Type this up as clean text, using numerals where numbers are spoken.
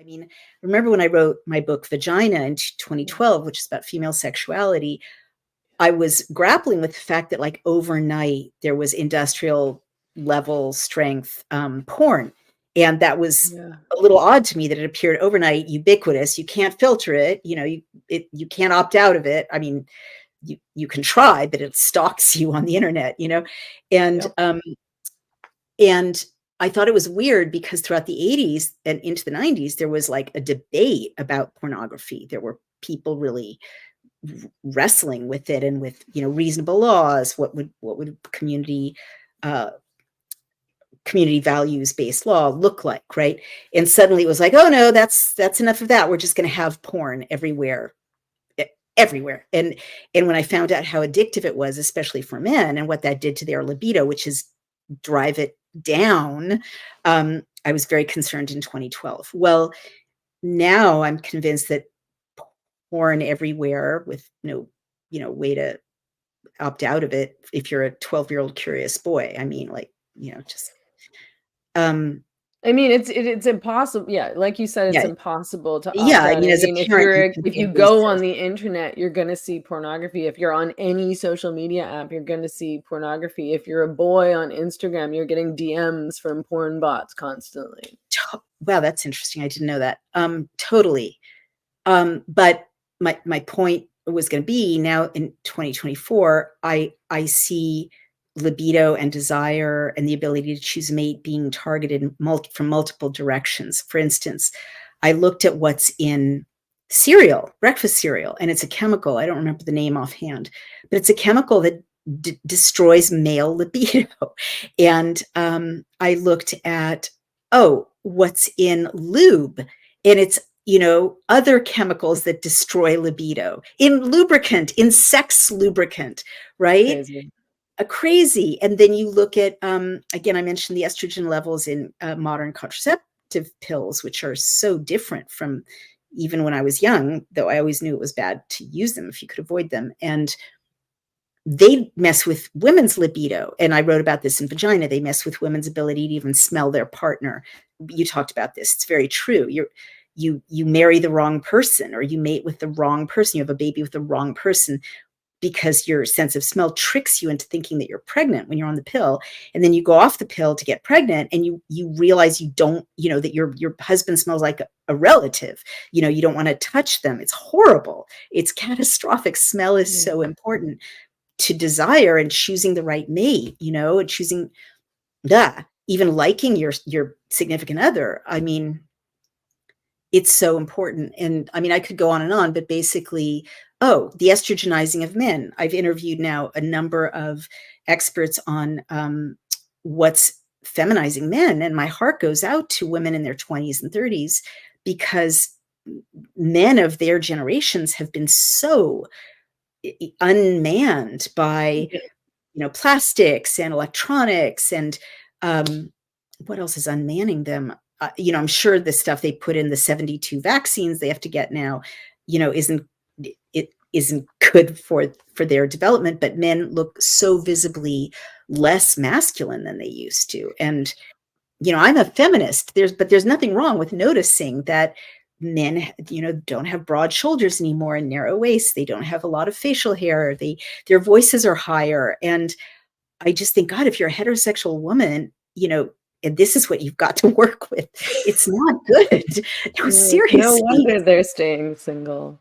I mean, remember when I wrote my book Vagina in 2012, which is about female sexuality, I was grappling with the fact that like overnight there was industrial level strength porn. And that was Yeah. a little odd to me that it appeared overnight, ubiquitous. You can't filter it, you can't opt out of it. I mean, you can try, but it stalks you on the internet, and Yep. and I thought it was weird because throughout the 80s and into the 90s, there was like a debate about pornography. There were people really wrestling with it and with, reasonable laws. What would uh, community values based law look like, right? And suddenly it was like, oh no, that's enough of that. We're just going to have porn everywhere. And when I found out how addictive it was, especially for men, and what that did to their libido, which is drive it down, I was very concerned in 2012. Well, now I'm convinced that porn everywhere with no, way to opt out of it if you're a 12-year-old curious boy. I mean, like, just I mean, it's impossible. Yeah, like you said, it's yeah, impossible to yeah. opt I out. mean, I as a mean, parent, you can if feel you very go on safe. the internet, you're gonna see pornography. If you're on any social media app, you're gonna see pornography. If you're a boy on Instagram, you're getting DMs from porn bots constantly. Wow, that's interesting. I didn't know that. Totally. But my point was going to be, now in 2024, I see libido and desire and the ability to choose a mate being targeted from multiple directions. For instance, I looked at what's in cereal, breakfast cereal, and it's a chemical. I don't remember the name offhand, but it's a chemical that destroys male libido. And I looked at, what's in lube, and it's other chemicals that destroy libido, in lubricant, in sex lubricant, right? Crazy. Crazy. And then you look at, again, I mentioned the estrogen levels in modern contraceptive pills, which are so different from even when I was young, though I always knew it was bad to use them if you could avoid them. And they mess with women's libido. And I wrote about this in Vagina. They mess with women's ability to even smell their partner. You talked about this. It's very true. You marry the wrong person, or you mate with the wrong person. You have a baby with the wrong person because your sense of smell tricks you into thinking that you're pregnant when you're on the pill. And then you go off the pill to get pregnant, and you realize you don't, that your husband smells like a relative. You don't want to touch them. It's horrible. It's catastrophic. Smell is so important to desire and choosing the right mate, and choosing, even liking your significant other. I mean, it's so important. And I mean, I could go on, but basically, the estrogenizing of men. I've interviewed now a number of experts on what's feminizing men, and my heart goes out to women in their 20s and 30s, because men of their generations have been so unmanned by plastics and electronics, and what else is unmanning them? I'm sure the stuff they put in the 72 vaccines they have to get now, isn't good for their development. But men look so visibly less masculine than they used to. And I'm a feminist. There's nothing wrong with noticing that men, don't have broad shoulders anymore and narrow waists. They don't have a lot of facial hair. Their voices are higher. And I just think, God, if you're a heterosexual woman, and this is what you've got to work with, it's not good. No, No seriously. wonder they're staying single.